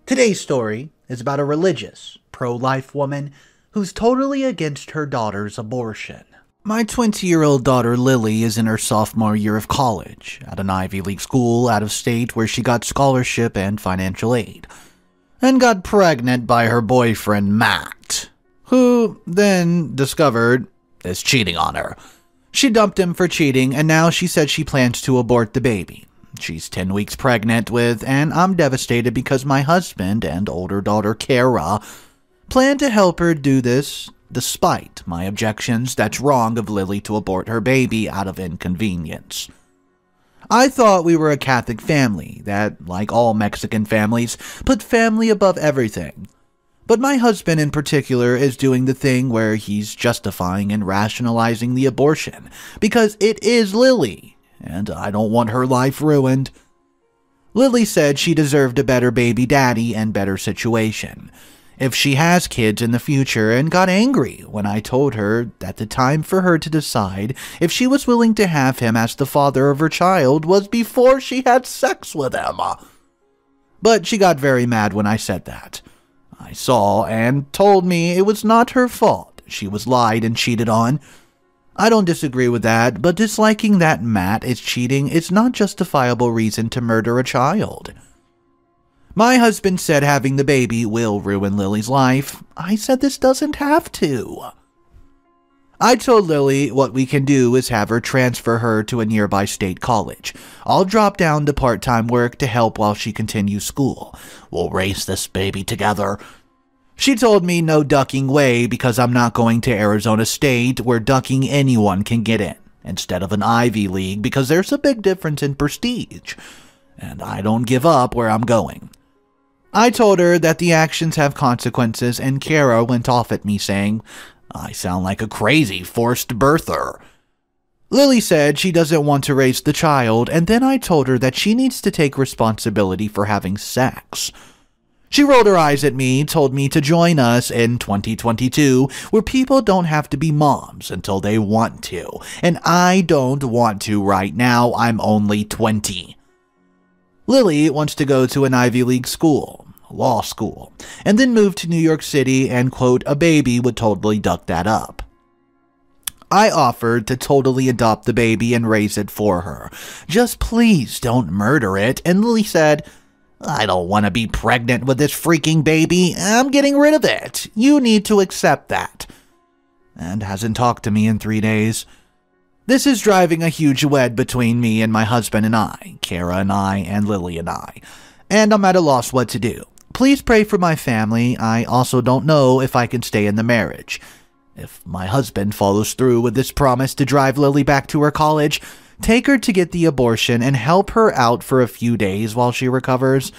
Today's story is about a religious, pro-life woman who's totally against her daughter's abortion. My 20-year-old daughter Lily is in her sophomore year of college at an Ivy League school out of state where she got scholarship and financial aid, and got pregnant by her boyfriend Matt, who then discovered is cheating on her. She dumped him for cheating, and now she said she plans to abort the baby. She's 10 weeks pregnant with, and I'm devastated because my husband and older daughter Kara plan to help her do this despite my objections that's wrong of Lily to abort her baby out of inconvenience. I thought we were a Catholic family that, like all Mexican families, put family above everything. But my husband in particular is doing the thing where he's justifying and rationalizing the abortion because it is Lily, and I don't want her life ruined. Lily said she deserved a better baby daddy and better situation if she has kids in the future, and got angry when I told her that the time for her to decide if she was willing to have him as the father of her child was before she had sex with him. But she got very mad when I said that. I saw and told me it was not her fault. She was lied and cheated on. I don't disagree with that, but disliking that Matt is cheating is not justifiable reason to murder a child. My husband said having the baby will ruin Lily's life. I said this doesn't have to. I told Lily what we can do is have her transfer her to a nearby state college. I'll drop down to part-time work to help while she continues school. We'll raise this baby together. She told me no ducking way because I'm not going to Arizona State where ducking anyone can get in, instead of an Ivy League because there's a big difference in prestige. And I don't give up where I'm going. I told her that the actions have consequences, and Kara went off at me saying, I sound like a crazy forced birther. Lily said she doesn't want to raise the child, and then I told her that she needs to take responsibility for having sex. She rolled her eyes at me, told me to join us in 2022, where people don't have to be moms until they want to, and I don't want to right now. I'm only 20. Lily wants to go to an Ivy League school, law school, and then move to New York City, and quote, a baby would totally duck that up. I offered to totally adopt the baby and raise it for her. Just please don't murder it, and Lily said, I don't want to be pregnant with this freaking baby. I'm getting rid of it. You need to accept that. And hasn't talked to me in 3 days. This is driving a huge wedge between me and my husband and I, Kara and I, and Lily and I, and I'm at a loss what to do. Please pray for my family. I also don't know if I can stay in the marriage. If my husband follows through with this promise to drive Lily back to her college, take her to get the abortion and help her out for a few days while she recovers.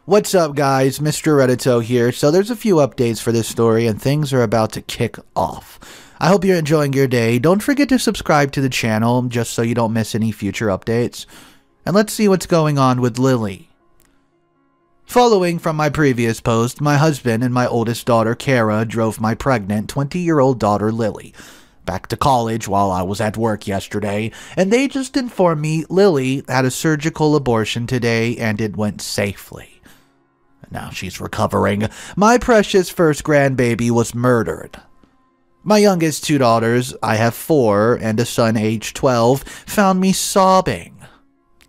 What's up, guys? Mr. Reddito here. So there's a few updates for this story, and things are about to kick off. I hope you're enjoying your day. Don't forget to subscribe to the channel just so you don't miss any future updates. And let's see what's going on with Lily. Following from my previous post, my husband and my oldest daughter Kara drove my pregnant 20-year-old daughter Lily back to college while I was at work yesterday, and they just informed me Lily had a surgical abortion today and it went safely. Now she's recovering. My precious first grandbaby was murdered. My youngest 2 daughters, I have 4, and a son aged 12, found me sobbing.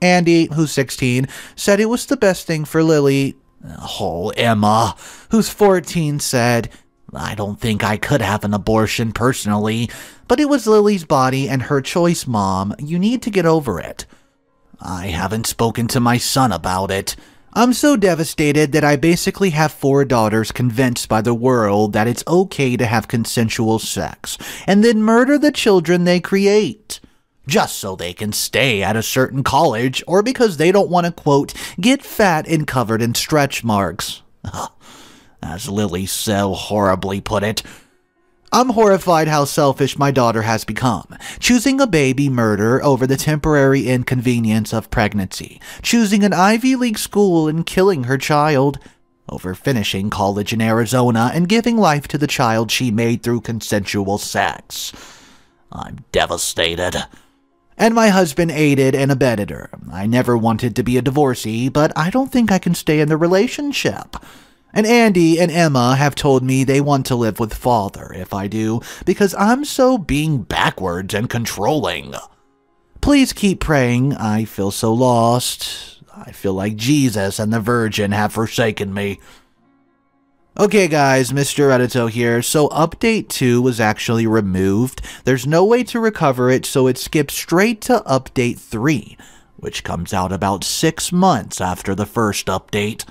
Andy, who's 16, said it was the best thing for Lily. Oh, Emma, who's 14, said, I don't think I could have an abortion personally, but it was Lily's body and her choice, Mom. You need to get over it. I haven't spoken to my son about it. I'm so devastated that I basically have 4 daughters convinced by the world that it's okay to have consensual sex, and then murder the children they create, just so they can stay at a certain college, or because they don't want to, quote, get fat and covered in stretch marks. As Lily so horribly put it. I'm horrified how selfish my daughter has become, choosing a baby murder over the temporary inconvenience of pregnancy, choosing an Ivy League school and killing her child, over finishing college in Arizona and giving life to the child she made through consensual sex. I'm devastated. And my husband aided and abetted her. I never wanted to be a divorcee, but I don't think I can stay in the relationship. And Andy and Emma have told me they want to live with father if I do, because I'm so being backwards and controlling. Please keep praying. I feel so lost. I feel like Jesus and the Virgin have forsaken me. Okay guys, Mr. Reddito here. So update 2 was actually removed. There's no way to recover it, so it skips straight to update 3, which comes out about 6 months after the first update.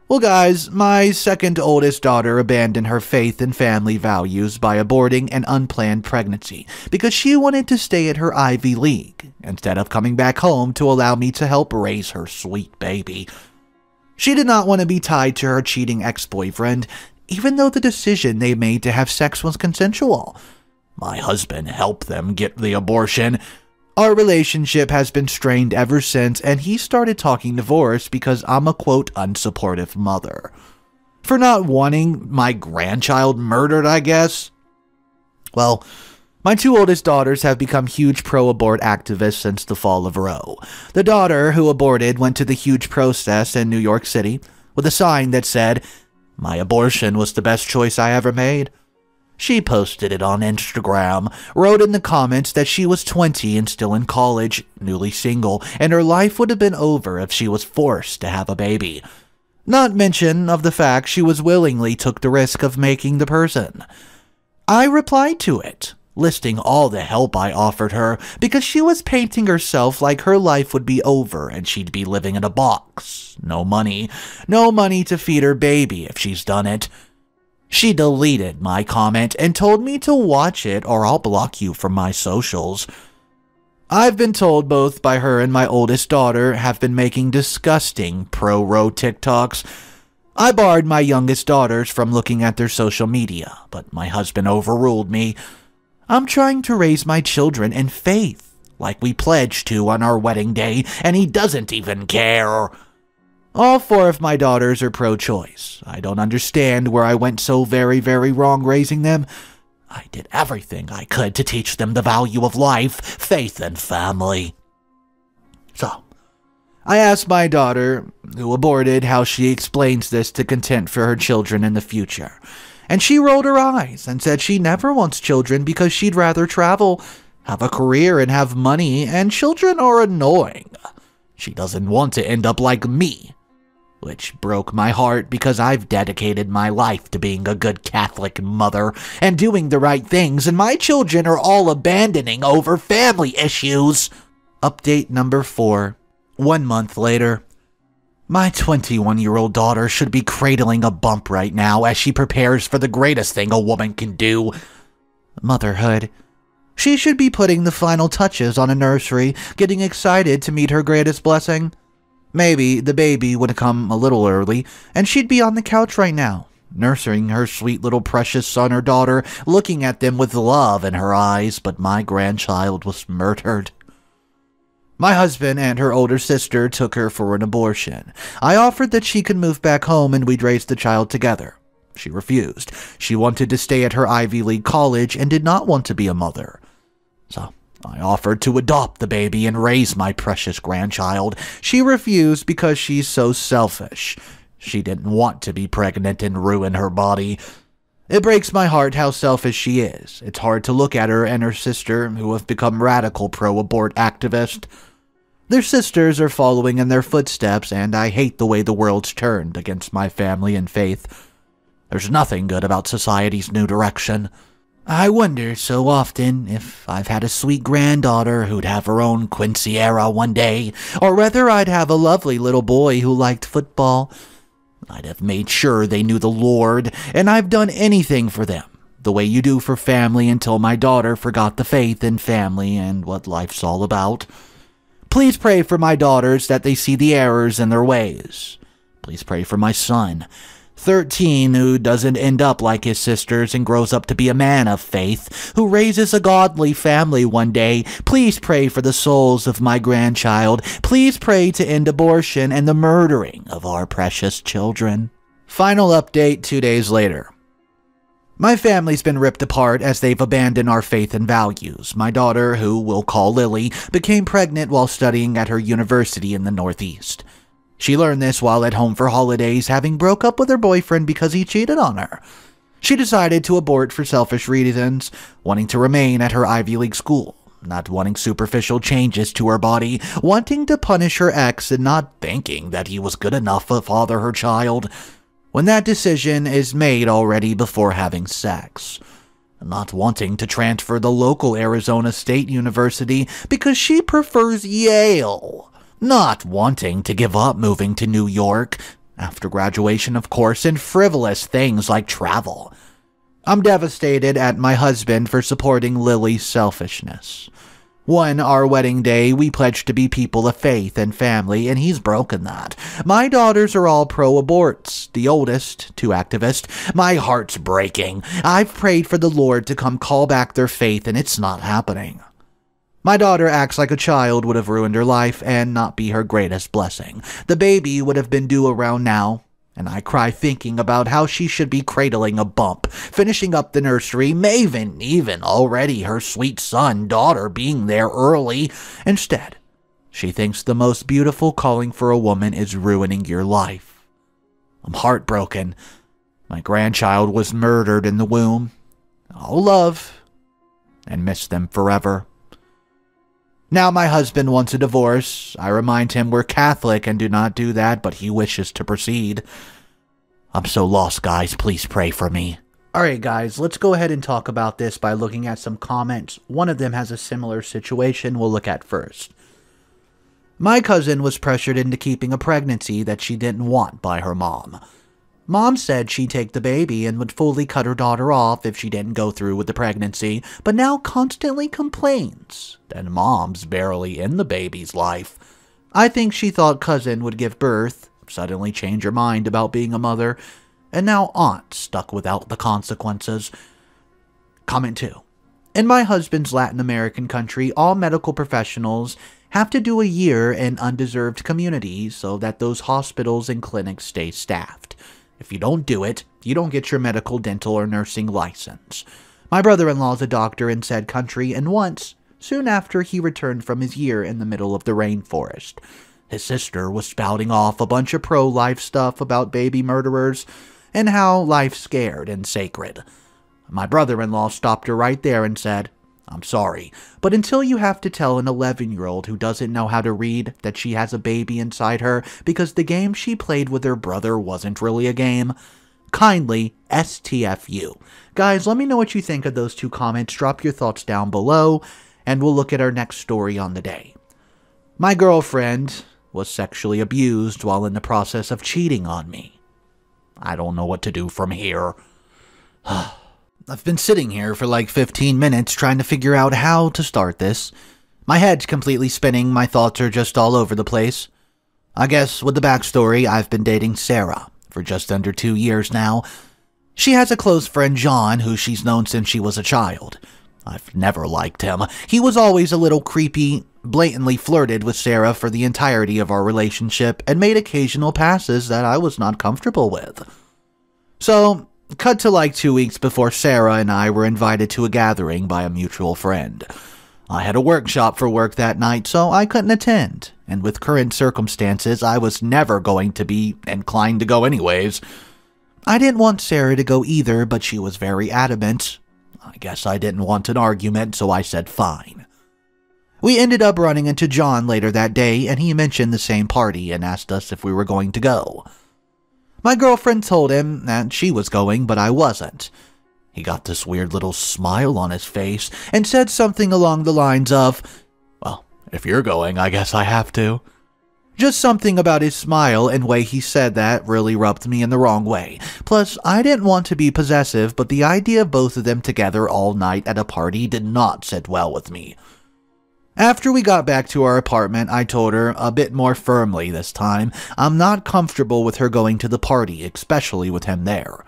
Well guys, my second oldest daughter abandoned her faith and family values by aborting an unplanned pregnancy because she wanted to stay at her Ivy League instead of coming back home to allow me to help raise her sweet baby. She did not want to be tied to her cheating ex-boyfriend, even though the decision they made to have sex was consensual. My husband helped them get the abortion. Our relationship has been strained ever since, and he started talking divorce because I'm a, quote, unsupportive mother. For not wanting my grandchild murdered, I guess? Well, my 2 oldest daughters have become huge pro-abort activists since the fall of Roe. The daughter who aborted went to the huge protest in New York City with a sign that said, "My abortion was the best choice I ever made." She posted it on Instagram, wrote in the comments that she was 20 and still in college, newly single, and her life would have been over if she was forced to have a baby. Not mention of the fact she was willingly took the risk of making the person. I replied to it, listing all the help I offered her because she was painting herself like her life would be over and she'd be living in a box. No money to feed her baby if she's done it. She deleted my comment and told me to watch it or I'll block you from my socials. I've been told both by her and my oldest daughter have been making disgusting pro-Roe TikToks. I barred my youngest daughters from looking at their social media, but my husband overruled me. I'm trying to raise my children in faith, like we pledged to on our wedding day, and he doesn't even care. All 4 of my daughters are pro-choice. I don't understand where I went so very, very wrong raising them. I did everything I could to teach them the value of life, faith, and family. So, I asked my daughter, who aborted, how she explains this to content for her children in the future. And she rolled her eyes and said she never wants children because she'd rather travel, have a career, and have money, and children are annoying. She doesn't want to end up like me, which broke my heart because I've dedicated my life to being a good Catholic mother and doing the right things, and my children are all abandoning over family issues. Update number 4. 1 month later. My 21-year-old daughter should be cradling a bump right now as she prepares for the greatest thing a woman can do, motherhood. She should be putting the final touches on a nursery, getting excited to meet her greatest blessing. Maybe the baby would come a little early, and she'd be on the couch right now, nursing her sweet little precious son or daughter, looking at them with love in her eyes, but my grandchild was murdered. My husband and her older sister took her for an abortion. I offered that she could move back home and we'd raise the child together. She refused. She wanted to stay at her Ivy League college and did not want to be a mother. So I offered to adopt the baby and raise my precious grandchild. She refused because she's so selfish. She didn't want to be pregnant and ruin her body. It breaks my heart how selfish she is. It's hard to look at her and her sister, who have become radical pro-abort activists. Their sisters are following in their footsteps, and I hate the way the world's turned against my family and faith. There's nothing good about society's new direction. I wonder so often if I've had a sweet granddaughter who'd have her own Quincy era one day, or whether I'd have a lovely little boy who liked football. I'd have made sure they knew the Lord, and I've done anything for them, the way you do for family, until my daughter forgot the faith in family and what life's all about. Please pray for my daughters that they see the errors in their ways. Please pray for my son, 13, who doesn't end up like his sisters and grows up to be a man of faith, who raises a godly family one day. Please pray for the souls of my grandchild. Please pray to end abortion and the murdering of our precious children. Final update 2 days later. My family's been ripped apart as they've abandoned our faith and values. My daughter, who we'll call Lily, became pregnant while studying at her university in the Northeast. She learned this while at home for holidays, having broke up with her boyfriend because he cheated on her. She decided to abort for selfish reasons, wanting to remain at her Ivy League school, not wanting superficial changes to her body, wanting to punish her ex and not thinking that he was good enough to father her child. When that decision is made already before having sex. Not wanting to transfer the local Arizona State University because she prefers Yale. Not wanting to give up moving to New York after graduation, of course, and frivolous things like travel. I'm devastated at my husband for supporting Lily's selfishness. One, our wedding day, we pledged to be people of faith and family, and he's broken that. My daughters are all pro-aborts, the oldest, too activist. My heart's breaking. I've prayed for the Lord to come call back their faith, and it's not happening. My daughter acts like a child would have ruined her life and not be her greatest blessing. The baby would have been due around now, and I cry thinking about how she should be cradling a bump, finishing up the nursery, Maven, even already her sweet son, daughter being there early. Instead, she thinks the most beautiful calling for a woman is ruining your life. I'm heartbroken. My grandchild was murdered in the womb. I'll love and miss them forever. Now my husband wants a divorce. I remind him we're Catholic and do not do that, but he wishes to proceed. I'm so lost, guys. Please pray for me. Alright guys, let's go ahead and talk about this by looking at some comments. One of them has a similar situation we'll look at first. My cousin was pressured into keeping a pregnancy that she didn't want by her mom. Mom said she'd take the baby and would fully cut her daughter off if she didn't go through with the pregnancy, but now constantly complains that Mom's barely in the baby's life. I think she thought cousin would give birth, suddenly change her mind about being a mother, and now aunt stuck without the consequences. Comment 2. In my husband's Latin American country, all medical professionals have to do a year in undeserved communities so that those hospitals and clinics stay staffed. If you don't do it, you don't get your medical, dental, or nursing license. My brother-in-law is a doctor in said country, and once, soon after he returned from his year in the middle of the rainforest, his sister was spouting off a bunch of pro-life stuff about baby murderers and how life's scared and sacred. My brother-in-law stopped her right there and said, I'm sorry, but until you have to tell an 11-year-old who doesn't know how to read that she has a baby inside her because the game she played with her brother wasn't really a game, kindly STFU. Guys, let me know what you think of those two comments. Drop your thoughts down below, and we'll look at our next story on the day. My girlfriend was sexually abused while in the process of cheating on me. I don't know what to do from here. I've been sitting here for like 15 minutes trying to figure out how to start this. My head's completely spinning, my thoughts are just all over the place. I guess with the backstory, I've been dating Sarah for just under 2 years now. She has a close friend, John, who she's known since she was a child. I've never liked him. He was always a little creepy, blatantly flirted with Sarah for the entirety of our relationship, and made occasional passes that I was not comfortable with. So, cut to like 2 weeks before Sarah and I were invited to a gathering by a mutual friend. I had a workshop for work that night, so I couldn't attend, and with current circumstances, I was never going to be inclined to go anyways. I didn't want Sarah to go either, but she was very adamant. I guess I didn't want an argument, so I said fine. We ended up running into John later that day, and he mentioned the same party and asked us if we were going to go. My girlfriend told him that she was going, but I wasn't. He got this weird little smile on his face and said something along the lines of, well, if you're going, I guess I have to. Just something about his smile and way he said that really rubbed me in the wrong way. Plus, I didn't want to be possessive, but the idea of both of them together all night at a party did not sit well with me. After we got back to our apartment, I told her, a bit more firmly this time, I'm not comfortable with her going to the party, especially with him there.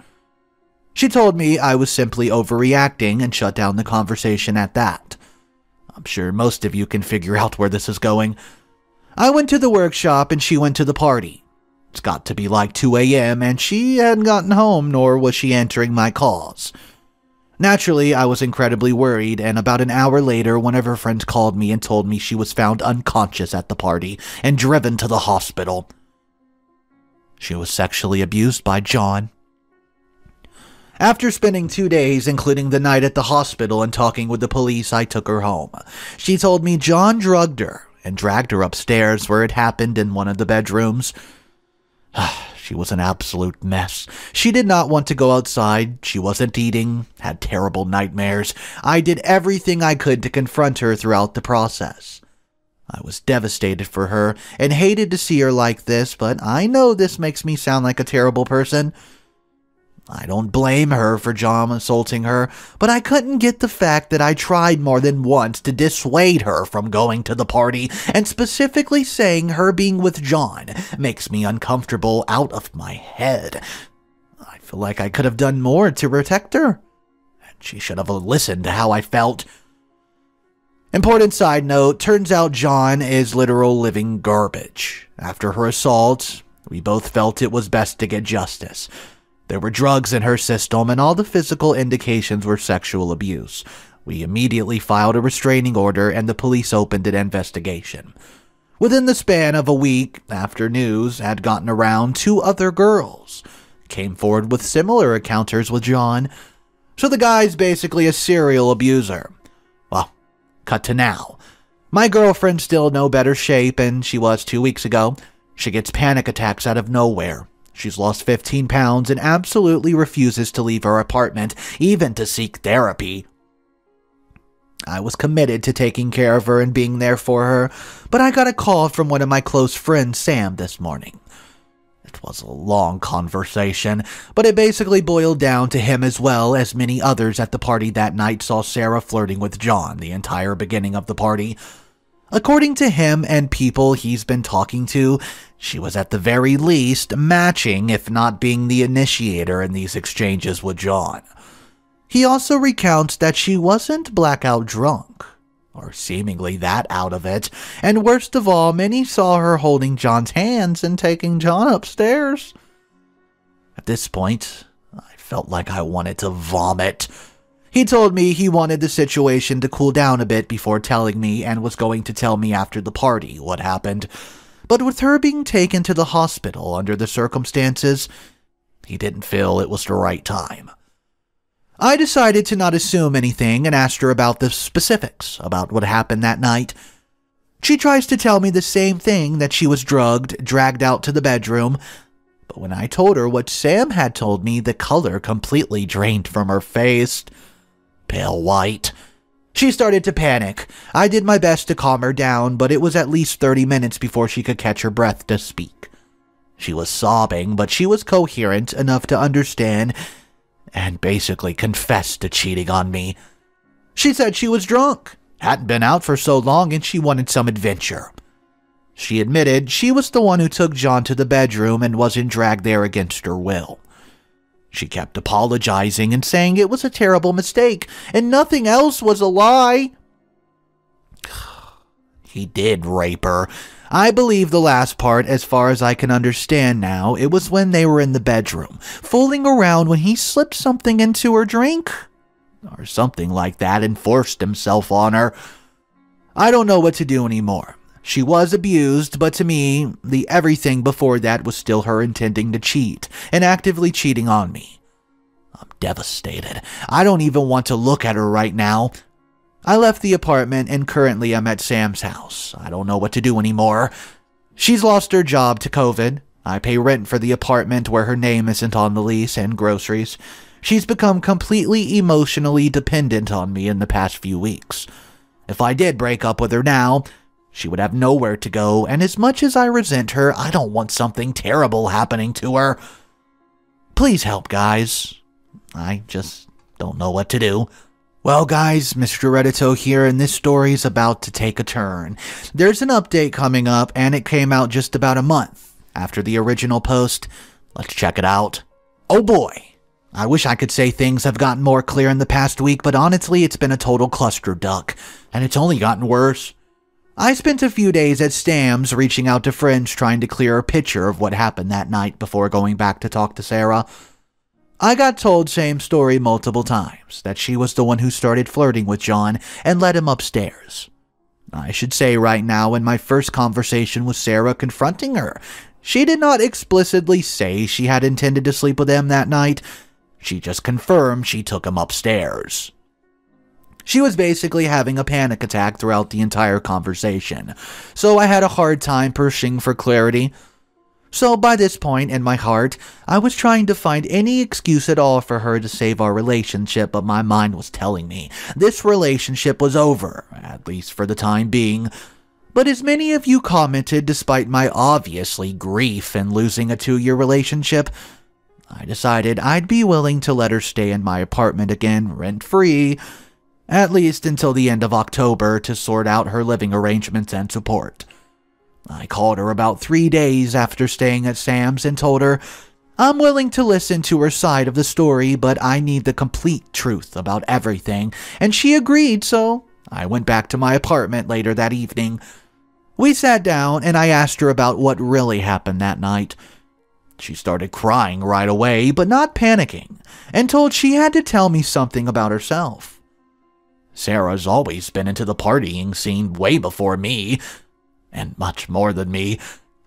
She told me I was simply overreacting and shut down the conversation at that. I'm sure most of you can figure out where this is going. I went to the workshop and she went to the party. It's got to be like 2 a.m. and she hadn't gotten home, nor was she answering my calls. Naturally, I was incredibly worried, and about an hour later, one of her friends called me and told me she was found unconscious at the party and driven to the hospital. She was sexually abused by John. After spending 2 days, including the night at the hospital and talking with the police, I took her home. She told me John drugged her and dragged her upstairs where it happened in one of the bedrooms. She was an absolute mess. She did not want to go outside. She wasn't eating, had terrible nightmares. I did everything I could to confront her throughout the process. I was devastated for her and hated to see her like this, but I know this makes me sound like a terrible person. I don't blame her for John assaulting her, but I couldn't get the fact that I tried more than once to dissuade her from going to the party, and specifically saying her being with John makes me uncomfortable out of my head. I feel like I could have done more to protect her, and she should have listened to how I felt. Important side note, turns out John is literal living garbage. After her assault, we both felt it was best to get justice. There were drugs in her system, and all the physical indications were sexual abuse. We immediately filed a restraining order, and the police opened an investigation. Within the span of a week, after news had gotten around, 2 other girls came forward with similar encounters with John. So the guy's basically a serial abuser. Well, cut to now. My girlfriend's still in no better shape than she was 2 weeks ago. She gets panic attacks out of nowhere. She's lost 15 pounds and absolutely refuses to leave her apartment, even to seek therapy. I was committed to taking care of her and being there for her, but I got a call from one of my close friends, Sam, this morning. It was a long conversation, but it basically boiled down to him, as well as many others at the party that night, saw Sarah flirting with John the entire beginning of the party. According to him and people he's been talking to, she was at the very least matching, if not being the initiator in these exchanges with John. He also recounts that she wasn't blackout drunk, or seemingly that out of it, and worst of all, many saw her holding John's hands and taking John upstairs. At this point, I felt like I wanted to vomit. He told me he wanted the situation to cool down a bit before telling me, and was going to tell me after the party what happened. But with her being taken to the hospital under the circumstances, he didn't feel it was the right time. I decided to not assume anything and asked her about the specifics about what happened that night. She tries to tell me the same thing, that she was drugged, dragged out to the bedroom, but when I told her what Sam had told me, the color completely drained from her face. Pale white. She started to panic. I did my best to calm her down, but it was at least 30 minutes before she could catch her breath to speak. She was sobbing, but she was coherent enough to understand and basically confessed to cheating on me. She said she was drunk, hadn't been out for so long, and she wanted some adventure. She admitted she was the one who took John to the bedroom and wasn't dragged there against her will. She kept apologizing and saying it was a terrible mistake, and nothing else was a lie. He did rape her. I believe the last part, as far as I can understand now. It was when they were in the bedroom, fooling around, when he slipped something into her drink, or something like that, and forced himself on her. I don't know what to do anymore. She was abused, but to me, the everything before that was still her intending to cheat, and actively cheating on me. I'm devastated. I don't even want to look at her right now. I left the apartment, and currently I'm at Sam's house. I don't know what to do anymore. She's lost her job to COVID. I pay rent for the apartment where her name isn't on the lease, and groceries. She's become completely emotionally dependent on me in the past few weeks. If I did break up with her now, she would have nowhere to go, and as much as I resent her, I don't want something terrible happening to her. Please help, guys. I just don't know what to do. Well, guys, Mr. Reddito here, and this story is about to take a turn. There's an update coming up, and it came out just about a month after the original post. Let's check it out. Oh boy. I wish I could say things have gotten more clear in the past week, but honestly, it's been a total clusterfuck, and it's only gotten worse. I spent a few days at Sam's reaching out to friends trying to clear a picture of what happened that night before going back to talk to Sarah. I got told same story multiple times, that she was the one who started flirting with John and led him upstairs. I should say right now, in my first conversation with Sarah confronting her, she did not explicitly say she had intended to sleep with him that night. She just confirmed she took him upstairs. She was basically having a panic attack throughout the entire conversation, so I had a hard time pushing for clarity. So by this point in my heart, I was trying to find any excuse at all for her to save our relationship, but my mind was telling me this relationship was over, at least for the time being. But as many of you commented, despite my obviously grief in losing a 2-year relationship, I decided I'd be willing to let her stay in my apartment again, rent-free, at least until the end of October, to sort out her living arrangements and support. I called her about 3 days after staying at Sam's and told her, I'm willing to listen to her side of the story, but I need the complete truth about everything, and she agreed, so I went back to my apartment later that evening. We sat down, and I asked her about what really happened that night. She started crying right away, but not panicking, and told she had to tell me something about herself. Sarah's always been into the partying scene way before me, and much more than me.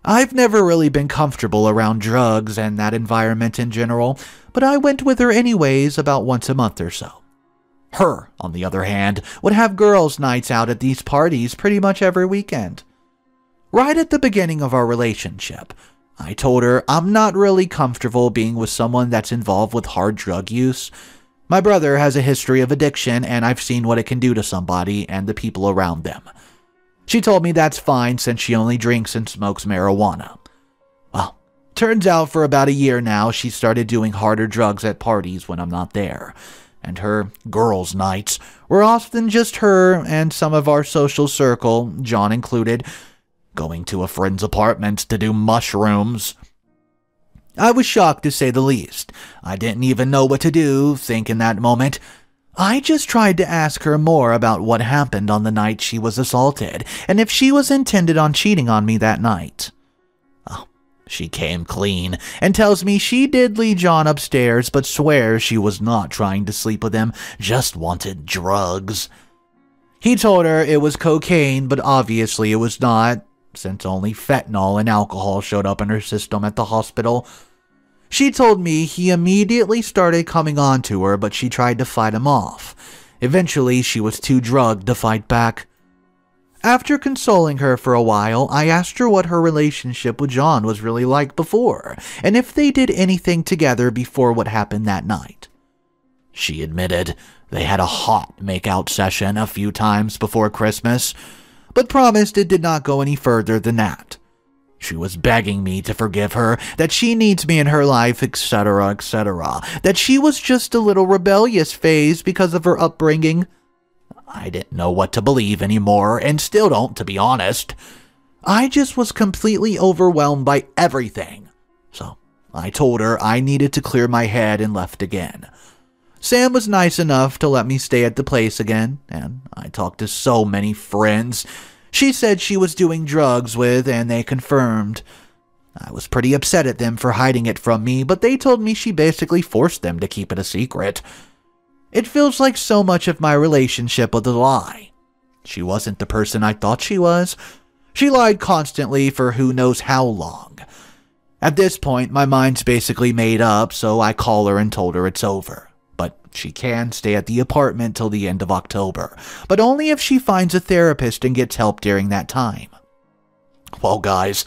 I've never really been comfortable around drugs and that environment in general, but I went with her anyways about once a month or so. Her, on the other hand, would have girls' nights out at these parties pretty much every weekend. Right at the beginning of our relationship, I told her I'm not really comfortable being with someone that's involved with hard drug use. My brother has a history of addiction, and I've seen what it can do to somebody and the people around them. She told me that's fine since she only drinks and smokes marijuana. Well, turns out for about a year now, she started doing harder drugs at parties when I'm not there, and her girls' nights were often just her and some of our social circle, John included, going to a friend's apartment to do mushrooms. I was shocked to say the least. I didn't even know what to do, think in that moment. I just tried to ask her more about what happened on the night she was assaulted, and if she was intended on cheating on me that night. Oh, she came clean, and tells me she did lead John upstairs, but swears she was not trying to sleep with him, just wanted drugs. He told her it was cocaine, but obviously it was not, since only fentanyl and alcohol showed up in her system at the hospital. She told me he immediately started coming on to her, but she tried to fight him off. Eventually, she was too drugged to fight back. After consoling her for a while, I asked her what her relationship with John was really like before, and if they did anything together before what happened that night. She admitted they had a hot make-out session a few times before Christmas, but promised it did not go any further than that. She was begging me to forgive her, that she needs me in her life, etc., etc., that she was just a little rebellious phase because of her upbringing. I didn't know what to believe anymore, and still don't, to be honest. I just was completely overwhelmed by everything. So I told her I needed to clear my head and left again. Sam was nice enough to let me stay at the place again, and I talked to so many friends she said she was doing drugs with, and they confirmed. I was pretty upset at them for hiding it from me, but they told me she basically forced them to keep it a secret. It feels like so much of my relationship was a lie. She wasn't the person I thought she was. She lied constantly for who knows how long. At this point, my mind's basically made up, so I call her and told her it's over. But she can stay at the apartment till the end of October, but only if she finds a therapist and gets help during that time. Well, guys,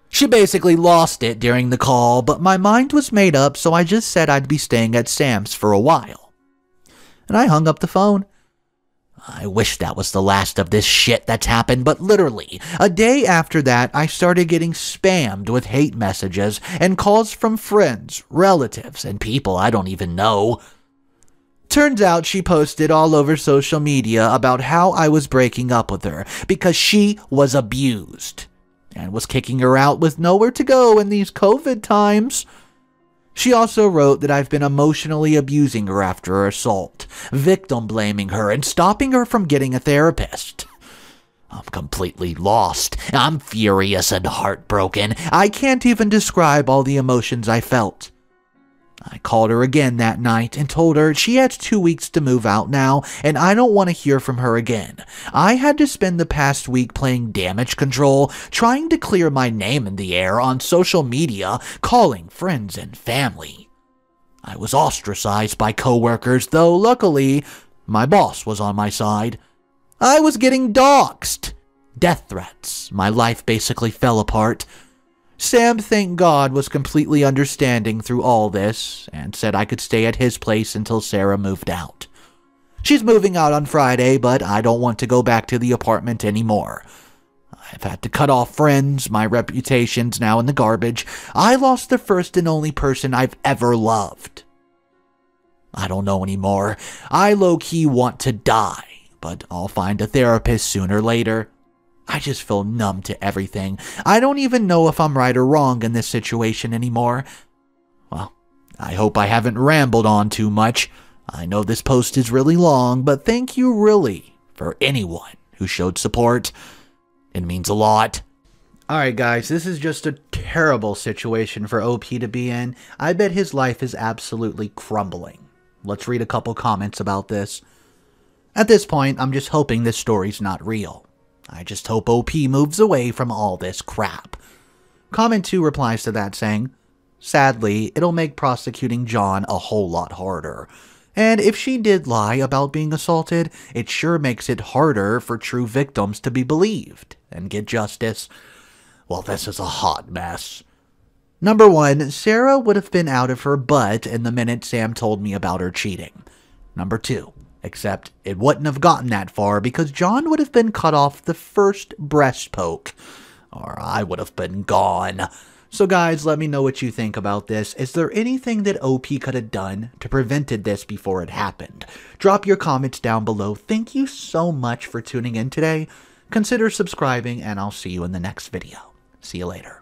she basically lost it during the call, but my mind was made up, so I just said I'd be staying at Sam's for a while. And I hung up the phone. I wish that was the last of this shit that's happened, but literally, a day after that, I started getting spammed with hate messages and calls from friends, relatives, and people I don't even know. Turns out she posted all over social media about how I was breaking up with her because she was abused and was kicking her out with nowhere to go in these COVID times. She also wrote that I've been emotionally abusing her after her assault, victim blaming her, and stopping her from getting a therapist. I'm completely lost. I'm furious and heartbroken. I can't even describe all the emotions I felt. I called her again that night and told her she has 2 weeks to move out now and I don't want to hear from her again. I had to spend the past week playing damage control, trying to clear my name in the air on social media, calling friends and family. I was ostracized by coworkers, though luckily my boss was on my side. I was getting doxxed. Death threats. My life basically fell apart. Sam, thank God, was completely understanding through all this and said I could stay at his place until Sarah moved out. She's moving out on Friday, but I don't want to go back to the apartment anymore. I've had to cut off friends, my reputation's now in the garbage. I lost the first and only person I've ever loved. I don't know anymore. I low-key want to die, but I'll find a therapist sooner or later. I just feel numb to everything. I don't even know if I'm right or wrong in this situation anymore. Well, I hope I haven't rambled on too much. I know this post is really long, but thank you really for anyone who showed support. It means a lot. Alright guys, this is just a terrible situation for OP to be in. I bet his life is absolutely crumbling. Let's read a couple comments about this. At this point, I'm just hoping this story's not real. I just hope OP moves away from all this crap. Comment 2 replies to that saying, sadly, it'll make prosecuting John a whole lot harder. And if she did lie about being assaulted, it sure makes it harder for true victims to be believed and get justice. Well, this is a hot mess. Number 1, Sarah would have been out of her butt in the minute Sam told me about her cheating. Number 2, except it wouldn't have gotten that far because John would have been cut off the first breast poke, or I would have been gone. So guys, let me know what you think about this. Is there anything that OP could have done to prevented this before it happened? Drop your comments down below. Thank you so much for tuning in today. Consider subscribing, and I'll see you in the next video. See you later.